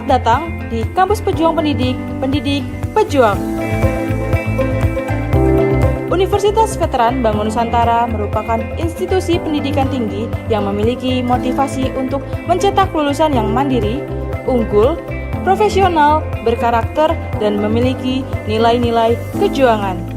Selamat datang di Kampus Pejuang Pendidik, Pendidik Pejuang. Universitas Veteran Bangun Nusantara merupakan institusi pendidikan tinggi yang memiliki motivasi untuk mencetak lulusan yang mandiri, unggul, profesional, berkarakter, dan memiliki nilai-nilai kejuangan.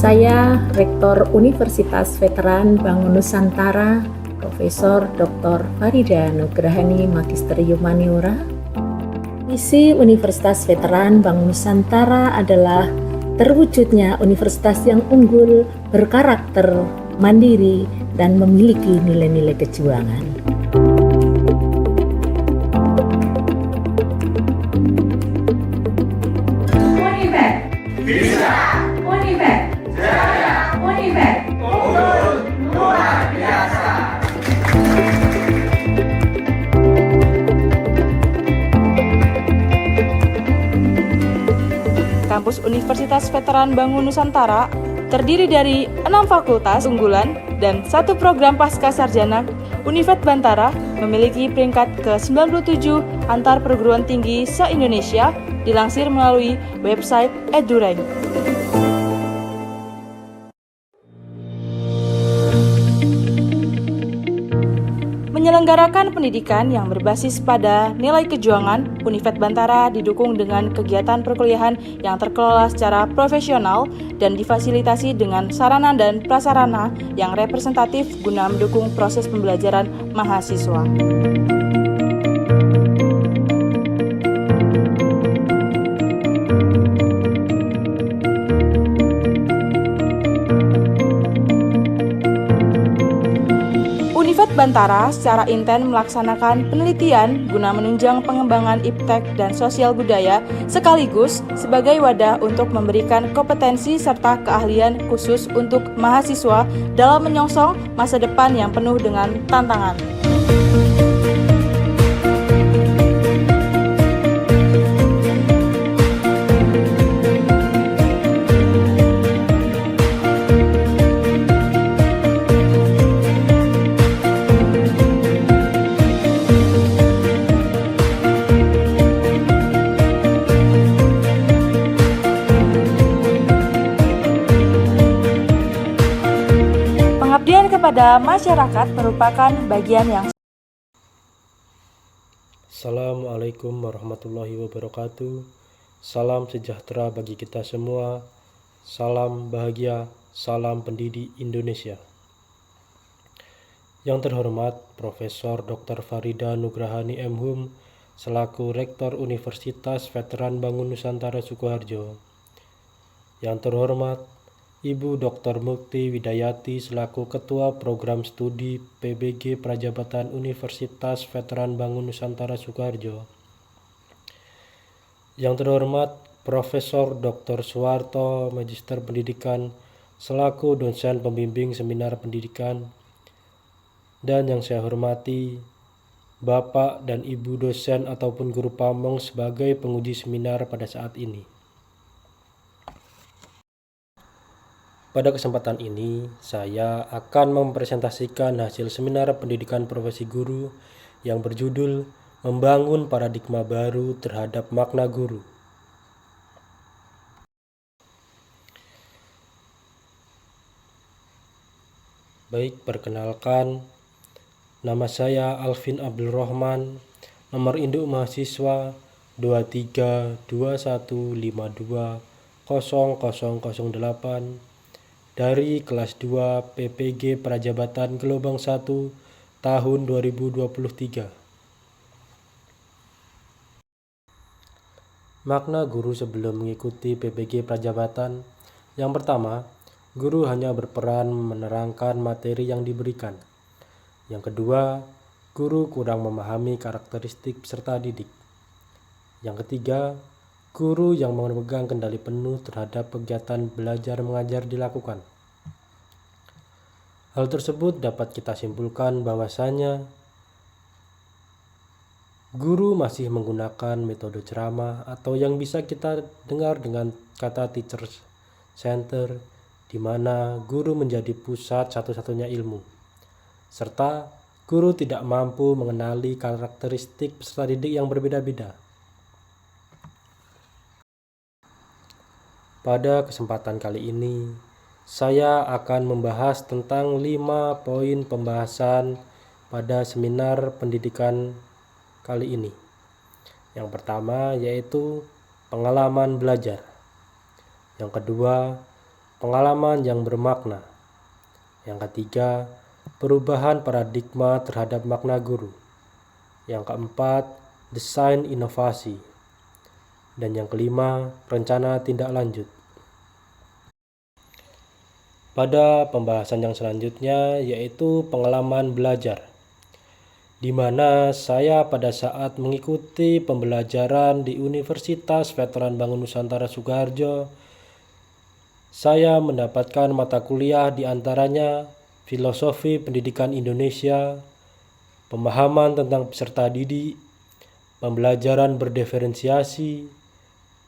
Saya Rektor Universitas Veteran Bangun Nusantara, Profesor Dr. Farida Nugrahani Magister Humaniora. Misi Universitas Veteran Bangun Nusantara adalah terwujudnya universitas yang unggul, berkarakter, mandiri, dan memiliki nilai-nilai kejuangan. Univet bisa, Univet jaya, Univet unggul luar biasa. Kampus Universitas Veteran Bangun Nusantara terdiri dari 6 fakultas unggulan dan 1 program pasca sarjana. Univet Bantara memiliki peringkat ke-97 antar perguruan tinggi se-Indonesia dilansir melalui website EduRank. Menyelenggarakan pendidikan yang berbasis pada nilai kejuangan, Univet Bantara didukung dengan kegiatan perkuliahan yang terkelola secara profesional dan difasilitasi dengan sarana dan prasarana yang representatif guna mendukung proses pembelajaran mahasiswa. Univet Bantara secara intens melaksanakan penelitian guna menunjang pengembangan iptek dan sosial budaya sekaligus sebagai wadah untuk memberikan kompetensi serta keahlian khusus untuk mahasiswa dalam menyongsong masa depan yang penuh dengan tantangan. Pengabdian kepada masyarakat merupakan bagian yang Assalamualaikum warahmatullahi wabarakatuh. Salam sejahtera bagi kita semua. Salam bahagia, salam pendidik Indonesia. Yang terhormat Profesor Dr. Farida Nugrahani MHum selaku Rektor Universitas Veteran Bangun Nusantara Sukoharjo. Yang terhormat Ibu Dr. Mukti Widayati selaku Ketua Program Studi PBG Prajabatan Universitas Veteran Bangun Nusantara Sukoharjo. Yang terhormat Profesor Dr. Suwarto Magister Pendidikan selaku dosen pembimbing seminar pendidikan. Dan yang saya hormati Bapak dan Ibu dosen ataupun guru pamong sebagai penguji seminar pada saat ini. Pada kesempatan ini, saya akan mempresentasikan hasil seminar pendidikan profesi guru yang berjudul Membangun Paradigma Baru Terhadap Makna Guru. Baik, perkenalkan, nama saya Alvin Abdul Rahman, nomor induk mahasiswa 2321520008 dari kelas 2 PPG Prajabatan Gelombang 1 tahun 2023. Makna guru sebelum mengikuti PPG Prajabatan. Yang pertama, guru hanya berperan menerangkan materi yang diberikan. Yang kedua, guru kurang memahami karakteristik peserta didik. Yang ketiga, guru yang memegang kendali penuh terhadap kegiatan belajar mengajar dilakukan. Hal tersebut dapat kita simpulkan bahwasanya guru masih menggunakan metode ceramah atau yang bisa kita dengar dengan kata teacher center, di mana guru menjadi pusat satu-satunya ilmu. serta guru tidak mampu mengenali karakteristik peserta didik yang berbeda-beda. Pada kesempatan kali ini, saya akan membahas tentang 5 poin pembahasan pada seminar pendidikan kali ini. Yang pertama yaitu pengalaman belajar. Yang kedua, pengalaman yang bermakna. Yang ketiga, perubahan paradigma terhadap makna guru. Yang keempat, desain inovasi. Dan yang kelima, rencana tindak lanjut. Pada pembahasan yang selanjutnya yaitu pengalaman belajar, di mana saya pada saat mengikuti pembelajaran di Universitas Veteran Bangun Nusantara Sukoharjo, saya mendapatkan mata kuliah di antaranya Filosofi Pendidikan Indonesia, pemahaman tentang peserta didik, pembelajaran berdiferensiasi,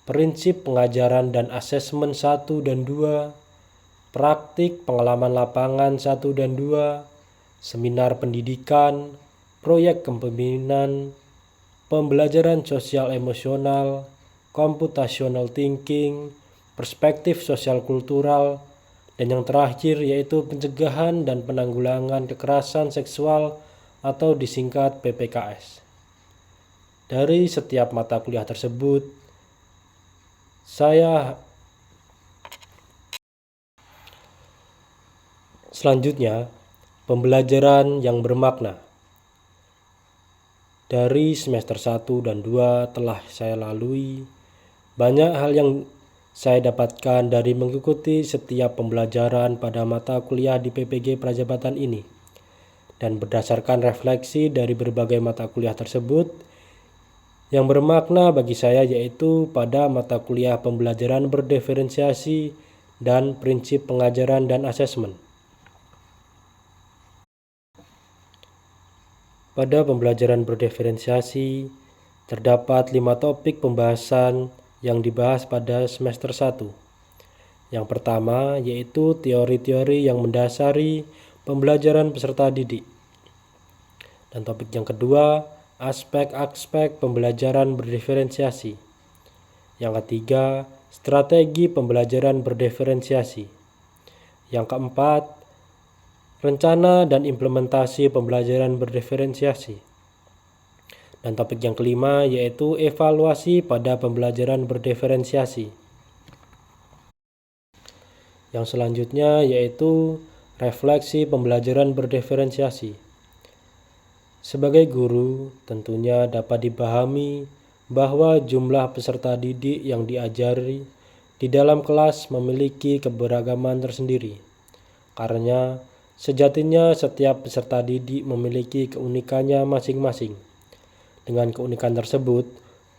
prinsip pengajaran dan asesmen 1 dan 2, praktik pengalaman lapangan 1 dan 2, seminar pendidikan, proyek kepemimpinan, pembelajaran sosial emosional, computational thinking, perspektif sosial kultural, dan yang terakhir yaitu pencegahan dan penanggulangan kekerasan seksual atau disingkat PPKS. Dari setiap mata kuliah tersebut, selanjutnya, pembelajaran yang bermakna. Dari semester 1 dan 2 telah saya lalui, banyak hal yang saya dapatkan dari mengikuti setiap pembelajaran pada mata kuliah di PPG Prajabatan ini. Dan berdasarkan refleksi dari berbagai mata kuliah tersebut, yang bermakna bagi saya yaitu pada mata kuliah pembelajaran berdiferensiasi dan prinsip pengajaran dan asesmen. Pada pembelajaran berdiferensiasi, terdapat 5 topik pembahasan yang dibahas pada semester 1. Yang pertama yaitu teori-teori yang mendasari pembelajaran peserta didik. Dan topik yang kedua, aspek-aspek pembelajaran berdiferensiasi. Yang ketiga, strategi pembelajaran berdiferensiasi. Yang keempat, rencana dan implementasi pembelajaran berdiferensiasi. Dan topik yang kelima yaitu evaluasi pada pembelajaran berdiferensiasi. Yang selanjutnya yaitu refleksi pembelajaran berdiferensiasi. Sebagai guru, tentunya dapat dipahami bahwa jumlah peserta didik yang diajari di dalam kelas memiliki keberagaman tersendiri. Karena sejatinya setiap peserta didik memiliki keunikannya masing-masing. Dengan keunikan tersebut,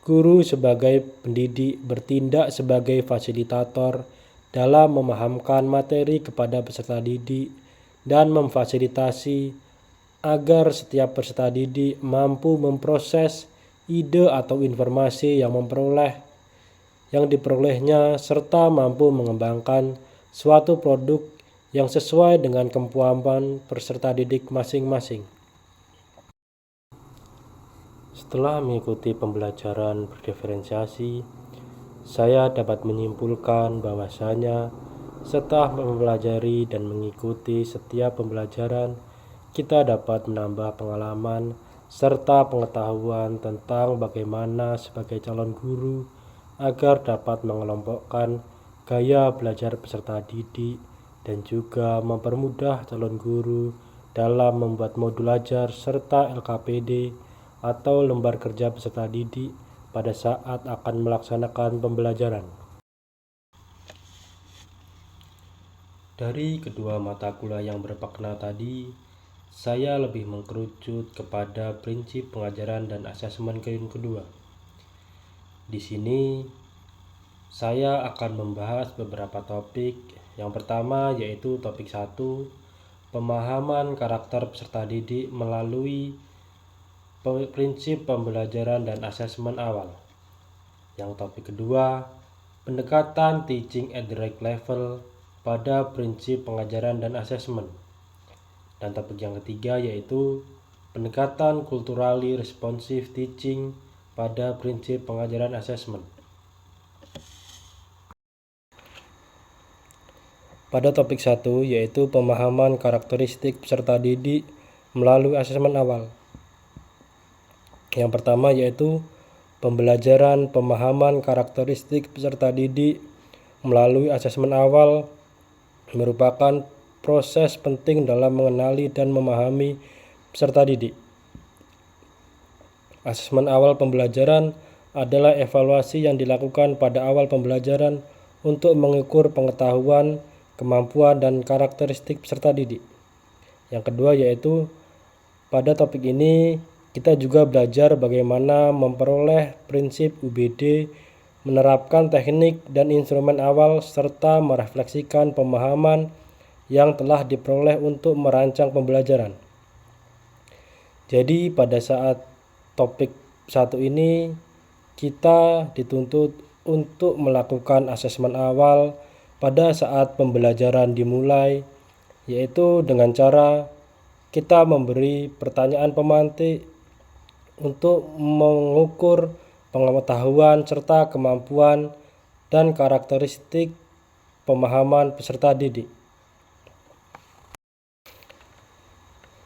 guru sebagai pendidik bertindak sebagai fasilitator dalam memahamkan materi kepada peserta didik dan memfasilitasi agar setiap peserta didik mampu memproses ide atau informasi yang diperolehnya serta mampu mengembangkan suatu produk yang sesuai dengan kemampuan peserta didik masing-masing. Setelah mengikuti pembelajaran berdiferensiasi, saya dapat menyimpulkan bahwasanya setelah mempelajari dan mengikuti setiap pembelajaran, kita dapat menambah pengalaman serta pengetahuan tentang bagaimana sebagai calon guru agar dapat mengelompokkan gaya belajar peserta didik dan juga mempermudah calon guru dalam membuat modul ajar serta LKPD atau lembar kerja peserta didik pada saat akan melaksanakan pembelajaran. Dari kedua mata kuliah yang bermakna tadi, saya lebih mengkerucut kepada prinsip pengajaran dan asesmen yang kedua. Di sini, saya akan membahas beberapa topik. Yang pertama yaitu topik 1, pemahaman karakter peserta didik melalui prinsip pembelajaran dan asesmen awal. Yang topik kedua, pendekatan teaching at the right level pada prinsip pengajaran dan asesmen. Dan topik yang ketiga yaitu pendekatan culturally responsive teaching pada prinsip pengajaran asesmen. Pada topik 1 yaitu pemahaman karakteristik peserta didik melalui asesmen awal. Yang pertama yaitu pembelajaran pemahaman karakteristik peserta didik melalui asesmen awal merupakan proses penting dalam mengenali dan memahami peserta didik. Asesmen awal pembelajaran adalah evaluasi yang dilakukan pada awal pembelajaran untuk mengukur pengetahuan, kemampuan, dan karakteristik peserta didik. Yang kedua yaitu pada topik ini kita juga belajar bagaimana memperoleh prinsip UBD, menerapkan teknik dan instrumen awal, serta merefleksikan pemahaman yang telah diperoleh untuk merancang pembelajaran. Jadi pada saat topik 1 ini kita dituntut untuk melakukan asesmen awal pada saat pembelajaran dimulai, yaitu dengan cara kita memberi pertanyaan pemantik untuk mengukur pengetahuan serta kemampuan dan karakteristik pemahaman peserta didik.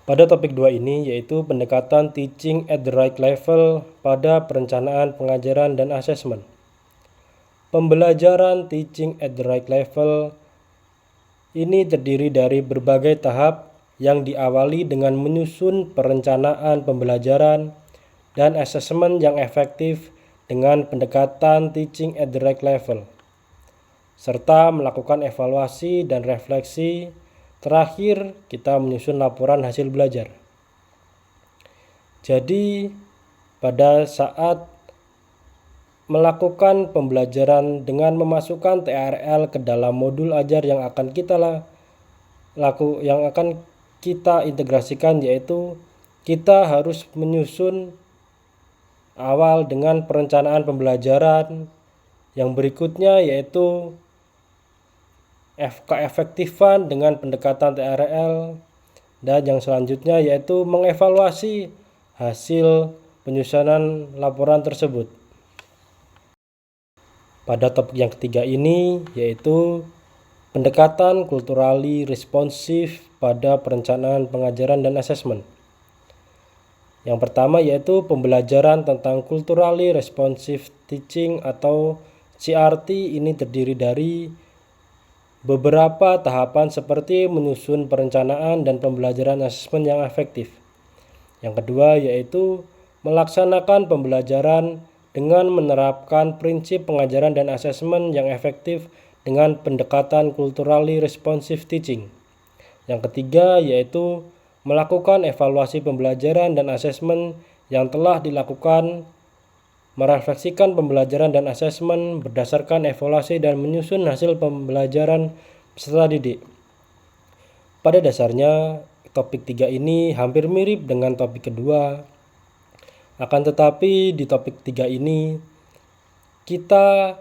Pada topik 2 ini yaitu pendekatan teaching at the right level pada perencanaan pengajaran dan asesmen. Pembelajaran teaching at the right level ini terdiri dari berbagai tahap yang diawali dengan menyusun perencanaan pembelajaran dan asesmen yang efektif dengan pendekatan teaching at the right level, serta melakukan evaluasi dan refleksi. Terakhir, kita menyusun laporan hasil belajar. Jadi, pada saat melakukan pembelajaran dengan memasukkan TRL ke dalam modul ajar yang akan kita integrasikan, yaitu kita harus menyusun awal dengan perencanaan pembelajaran. Yang berikutnya yaitu keefektifan dengan pendekatan TRL, dan yang selanjutnya yaitu mengevaluasi hasil penyusunan laporan tersebut. Pada topik yang ketiga ini yaitu pendekatan culturally responsive pada perencanaan pengajaran dan asesmen. Yang pertama yaitu pembelajaran tentang culturally responsive teaching atau CRT. Ini terdiri dari beberapa tahapan seperti menyusun perencanaan dan pembelajaran asesmen yang efektif. Yang kedua yaitu melaksanakan pembelajaran dengan menerapkan prinsip pengajaran dan asesmen yang efektif dengan pendekatan culturally responsive teaching. Yang ketiga yaitu melakukan evaluasi pembelajaran dan asesmen yang telah dilakukan, merefleksikan pembelajaran dan asesmen berdasarkan evaluasi dan menyusun hasil pembelajaran peserta didik. Pada dasarnya, topik 3 ini hampir mirip dengan topik kedua. Akan tetapi di topik 3 ini kita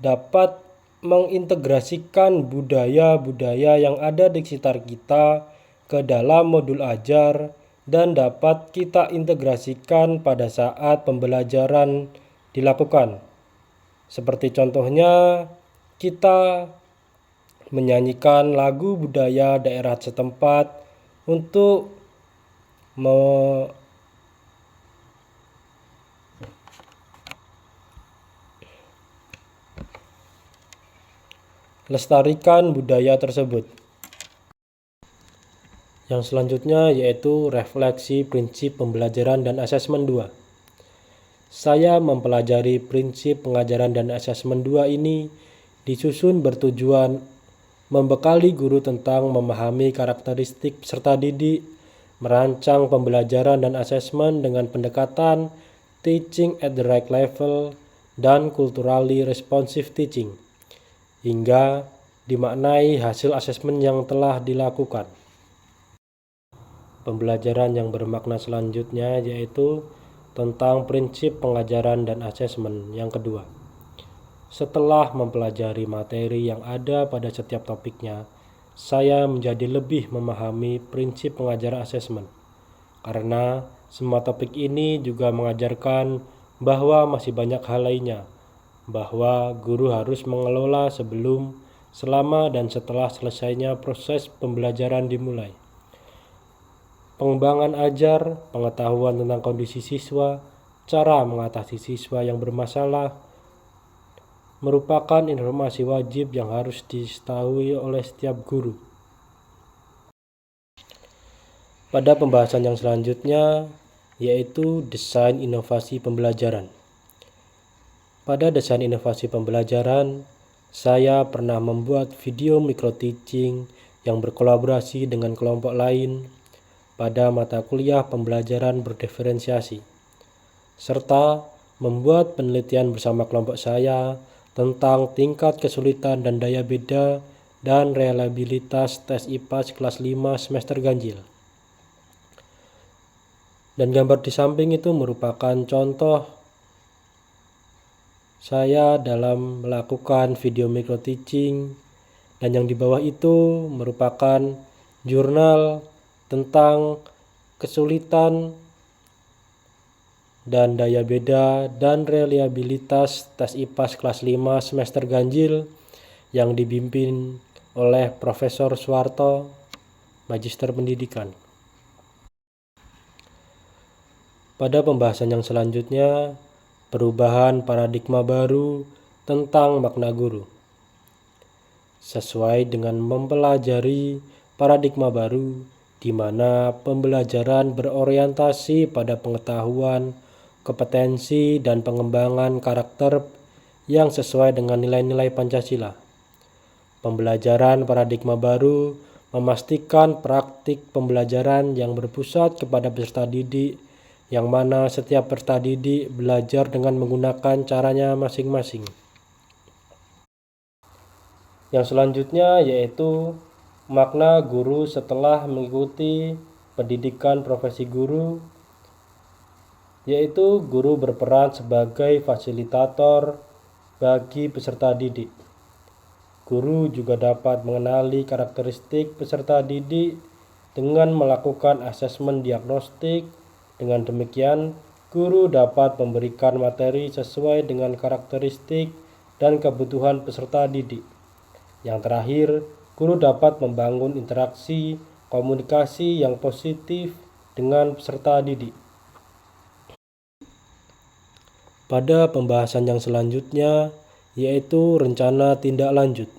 dapat mengintegrasikan budaya-budaya yang ada di sekitar kita ke dalam modul ajar dan dapat kita integrasikan pada saat pembelajaran dilakukan. Seperti contohnya, kita menyanyikan lagu budaya daerah setempat untuk melestarikan budaya tersebut. Yang selanjutnya yaitu refleksi prinsip pembelajaran dan asesmen 2. Saya mempelajari prinsip pengajaran dan asesmen 2 ini disusun bertujuan membekali guru tentang memahami karakteristik peserta didik, merancang pembelajaran dan asesmen dengan pendekatan teaching at the right level dan culturally responsive teaching, hingga dimaknai hasil asesmen yang telah dilakukan. Pembelajaran yang bermakna selanjutnya yaitu tentang prinsip pengajaran dan asesmen yang kedua. Setelah mempelajari materi yang ada pada setiap topiknya, saya menjadi lebih memahami prinsip pengajaran asesmen. Karena semua topik ini juga mengajarkan bahwa masih banyak hal lainnya, bahwa guru harus mengelola sebelum, selama, dan setelah selesainya proses pembelajaran dimulai. Pengembangan ajar, pengetahuan tentang kondisi siswa, cara mengatasi siswa yang bermasalah, merupakan informasi wajib yang harus diketahui oleh setiap guru. Pada pembahasan yang selanjutnya, yaitu desain inovasi pembelajaran. Pada desain inovasi pembelajaran, saya pernah membuat video micro teaching yang berkolaborasi dengan kelompok lain pada mata kuliah pembelajaran berdiferensiasi, serta membuat penelitian bersama kelompok saya tentang tingkat kesulitan dan daya beda dan reliabilitas tes IPAS kelas 5 semester ganjil. Dan gambar di samping itu merupakan contoh saya dalam melakukan video micro teaching, dan yang di bawah itu merupakan jurnal tentang kesulitan dan daya beda dan reliabilitas tes IPAS kelas 5 semester ganjil yang dipimpin oleh Profesor Suwarto, Magister Pendidikan. Pada pembahasan yang selanjutnya, perubahan paradigma baru tentang makna guru. Sesuai dengan mempelajari paradigma baru, di mana pembelajaran berorientasi pada pengetahuan, kompetensi, dan pengembangan karakter yang sesuai dengan nilai-nilai Pancasila. Pembelajaran paradigma baru memastikan praktik pembelajaran yang berpusat kepada peserta didik, yang mana setiap peserta didik belajar dengan menggunakan caranya masing-masing. Yang selanjutnya yaitu makna guru setelah mengikuti pendidikan profesi guru, yaitu guru berperan sebagai fasilitator bagi peserta didik. Guru juga dapat mengenali karakteristik peserta didik dengan melakukan asesmen diagnostik. Dengan demikian, guru dapat memberikan materi sesuai dengan karakteristik dan kebutuhan peserta didik. Yang terakhir, guru dapat membangun interaksi komunikasi yang positif dengan peserta didik. Pada pembahasan yang selanjutnya, yaitu rencana tindak lanjut.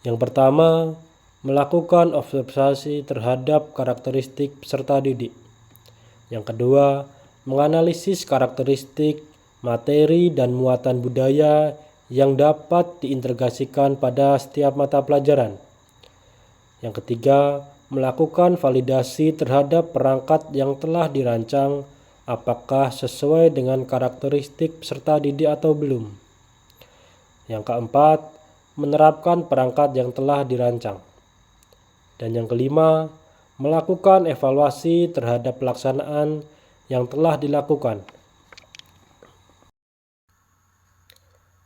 Yang pertama, melakukan observasi terhadap karakteristik peserta didik. Yang kedua, menganalisis karakteristik, materi, dan muatan budaya yang dapat diintegrasikan pada setiap mata pelajaran. Yang ketiga, melakukan validasi terhadap perangkat yang telah dirancang, apakah sesuai dengan karakteristik peserta didik atau belum. Yang keempat, menerapkan perangkat yang telah dirancang. Dan yang kelima, melakukan evaluasi terhadap pelaksanaan yang telah dilakukan.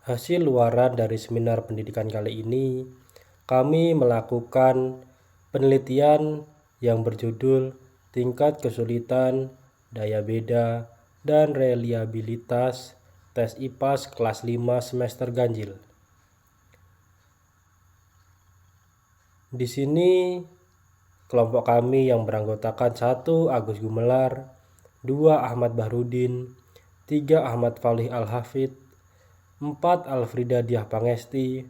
Hasil luaran dari seminar pendidikan kali ini, kami melakukan penelitian yang berjudul Tingkat Kesulitan, Daya Beda, dan Reliabilitas Tes IPAS kelas 5 semester ganjil. Di sini kelompok kami yang beranggotakan 1. Agus Gumelar, 2. Ahmad Bahrudin, 3. Ahmad Falih Al-Hafid, 4. Alfrida Diah Pangesti,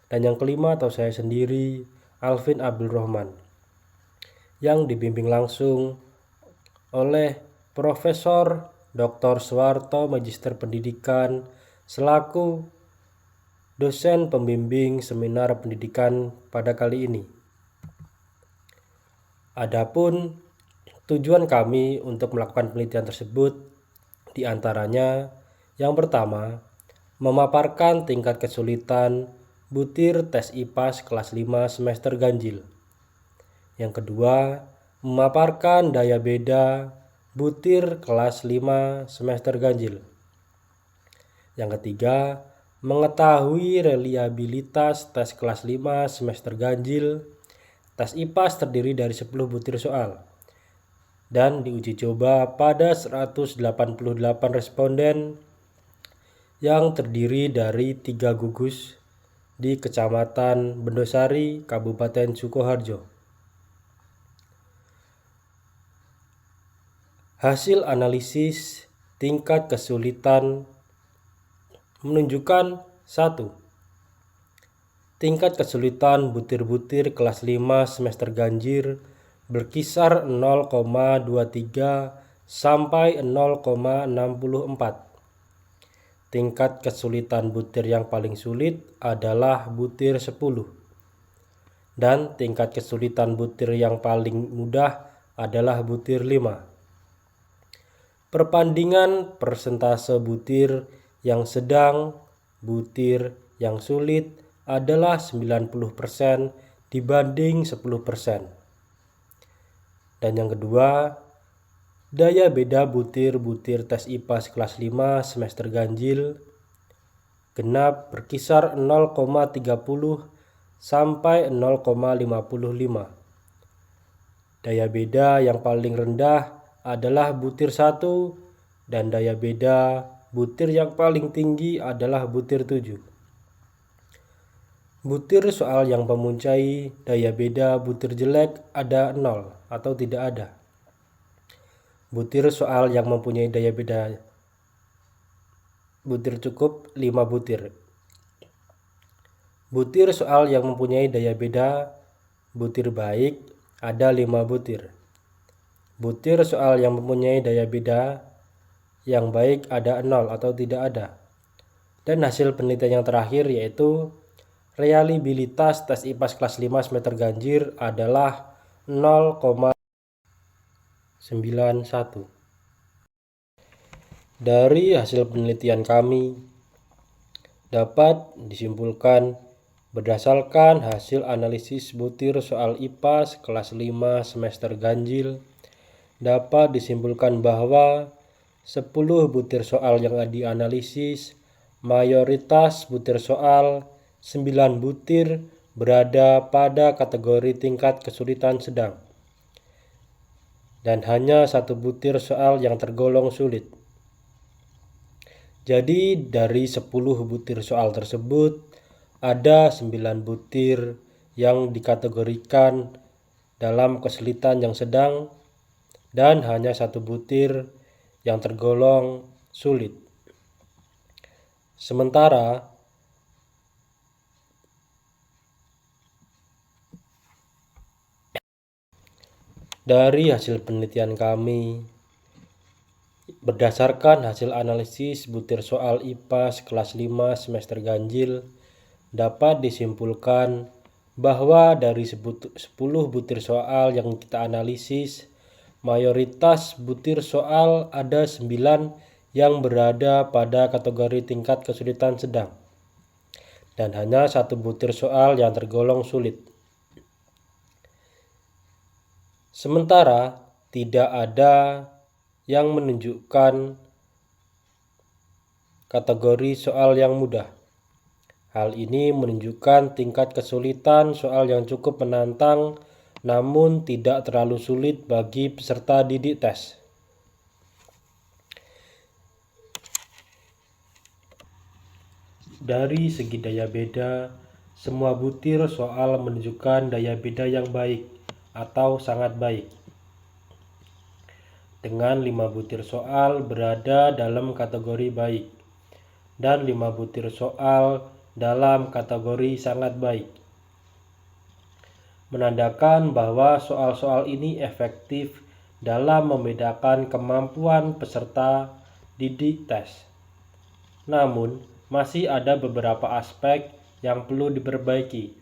dan yang kelima atau saya sendiri, Alvin Abdul Rahman, yang dibimbing langsung oleh Profesor Dr. Suwarto, Magister Pendidikan, selaku dosen pembimbing seminar pendidikan pada kali ini. Adapun tujuan kami untuk melakukan penelitian tersebut diantaranya, yang pertama, memaparkan tingkat kesulitan butir tes IPAS kelas 5 semester ganjil. Yang kedua, memaparkan daya beda butir kelas 5 semester ganjil. Yang ketiga, Mengetahui reliabilitas tes kelas 5 semester ganjil. Tes IPAS terdiri dari 10 butir soal dan diuji coba pada 188 responden yang terdiri dari 3 gugus di Kecamatan Bendosari, Kabupaten Sukoharjo. Hasil analisis tingkat kesulitan menunjukkan 1. Tingkat kesulitan butir-butir kelas 5 semester ganjil berkisar 0,23 sampai 0,64. Tingkat kesulitan butir yang paling sulit adalah butir 10. Dan tingkat kesulitan butir yang paling mudah adalah butir 5. Perbandingan persentase butir yang sedang, butir yang sulit adalah 90% dibanding 10%. Dan yang kedua, daya beda butir-butir tes IPAS kelas 5 semester ganjil genap berkisar 0,30 sampai 0,55. Daya beda yang paling rendah adalah butir 1 dan daya beda butir yang paling tinggi adalah butir 7. Butir soal yang mempunyai daya beda butir jelek ada 0 atau tidak ada. Butir soal yang mempunyai daya beda butir cukup 5 butir. Butir soal yang mempunyai daya beda butir baik ada 5 butir. Butir soal yang mempunyai daya beda yang baik ada 0 atau tidak ada. Dan hasil penelitian yang terakhir yaitu reliabilitas tes IPAS kelas 5 semester ganjil adalah 0,91. Dari hasil penelitian kami dapat disimpulkan berdasarkan hasil analisis butir soal IPAS kelas 5 semester ganjil dapat disimpulkan bahwa 10 butir soal yang dianalisis, mayoritas butir soal 9 butir berada pada kategori tingkat kesulitan sedang. Dan hanya 1 butir soal yang tergolong sulit. Jadi dari 10 butir soal tersebut ada 9 butir yang dikategorikan dalam kesulitan yang sedang dan hanya 1 butir yang tergolong sulit. Sementara dari hasil penelitian kami berdasarkan hasil analisis butir soal IPAS kelas 5 semester ganjil dapat disimpulkan bahwa dari 10 butir soal yang kita analisis, mayoritas butir soal ada 9 yang berada pada kategori tingkat kesulitan sedang dan hanya 1 butir soal yang tergolong sulit. Sementara tidak ada yang menunjukkan kategori soal yang mudah. Hal ini menunjukkan tingkat kesulitan soal yang cukup menantang namun tidak terlalu sulit bagi peserta didik tes. Dari segi daya beda, semua butir soal menunjukkan daya beda yang baik atau sangat baik. Dengan 5 butir soal berada dalam kategori baik dan 5 butir soal dalam kategori sangat baik. Menandakan bahwa soal-soal ini efektif dalam membedakan kemampuan peserta didik tes. Namun, masih ada beberapa aspek yang perlu diperbaiki,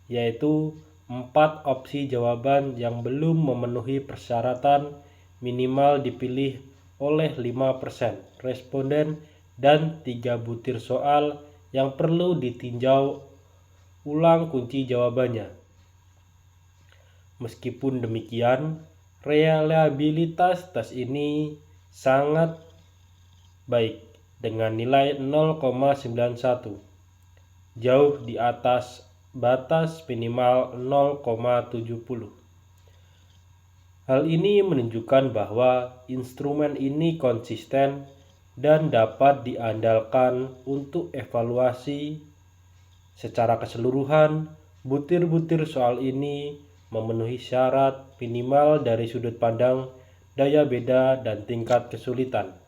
yaitu 4 opsi jawaban yang belum memenuhi persyaratan minimal dipilih oleh 5% responden dan 3 butir soal yang perlu ditinjau ulang kunci jawabannya. Meskipun demikian, reliabilitas tes ini sangat baik dengan nilai 0,91, jauh di atas batas minimal 0,70. Hal ini menunjukkan bahwa instrumen ini konsisten dan dapat diandalkan untuk evaluasi secara keseluruhan. Butir-butir soal ini memenuhi syarat minimal dari sudut pandang daya beda dan tingkat kesulitan.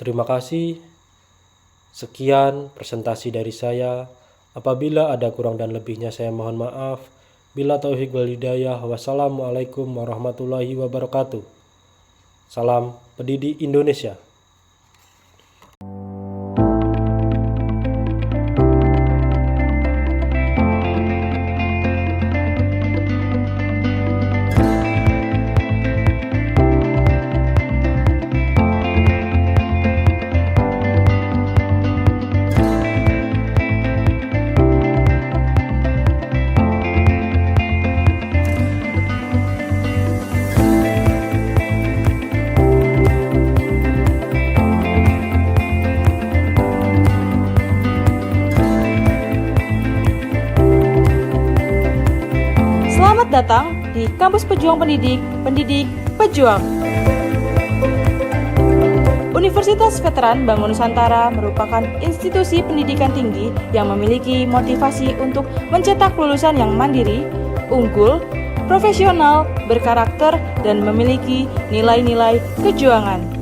Terima kasih. Sekian presentasi dari saya. Apabila ada kurang dan lebihnya saya mohon maaf. Bila taufiq wal hidayah. Wassalamualaikum warahmatullahi wabarakatuh. Salam Pendidik Indonesia. Selamat datang di Kampus Pejuang Pendidik, Pendidik Pejuang. Universitas Veteran Bangun Nusantara merupakan institusi pendidikan tinggi yang memiliki motivasi untuk mencetak lulusan yang mandiri, unggul, profesional, berkarakter, dan memiliki nilai-nilai kejuangan.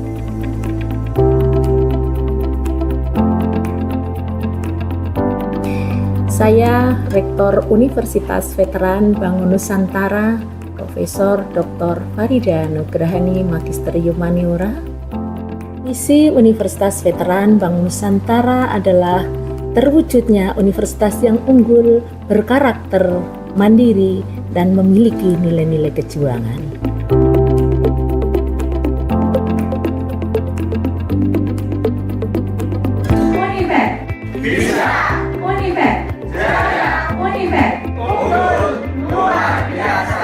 Saya Rektor Universitas Veteran Bangun Nusantara, Profesor Dr. Farida Nugrahani Magister Humaniora. Misi Universitas Veteran Bangun Nusantara adalah terwujudnya universitas yang unggul, berkarakter, mandiri, dan memiliki nilai-nilai kejuangan. Unifek. Bisa. Unifek. Jaya. Unifek. Unggul. Luar biasa.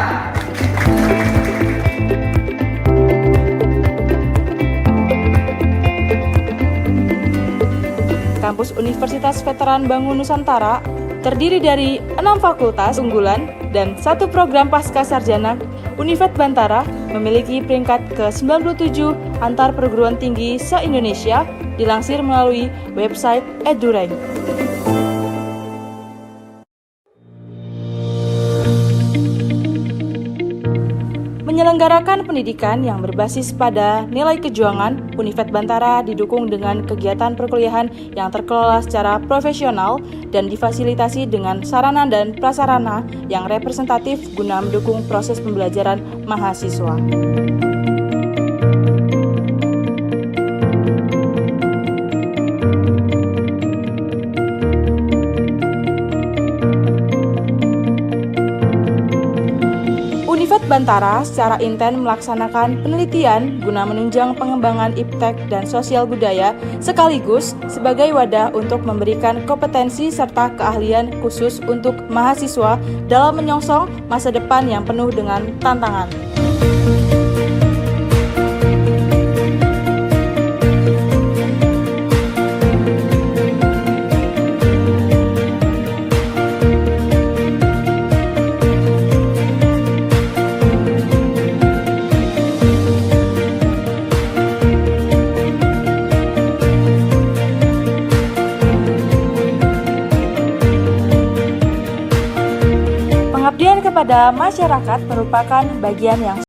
Kampus Universitas Veteran Bangun Nusantara terdiri dari 6 fakultas unggulan dan 1 program pasca sarjana. Univet Bantara memiliki peringkat ke-97 antar perguruan tinggi se-Indonesia, dilansir melalui website EduRank. Menyelenggarakan pendidikan yang berbasis pada nilai kejuangan, Univet Bantara didukung dengan kegiatan perkuliahan yang terkelola secara profesional dan difasilitasi dengan sarana dan prasarana yang representatif guna mendukung proses pembelajaran mahasiswa. Univet Bantara secara intens melaksanakan penelitian guna menunjang pengembangan iptek dan sosial budaya sekaligus sebagai wadah untuk memberikan kompetensi serta keahlian khusus untuk mahasiswa dalam menyongsong masa depan yang penuh dengan tantangan. Pengabdian kepada masyarakat merupakan bagian yang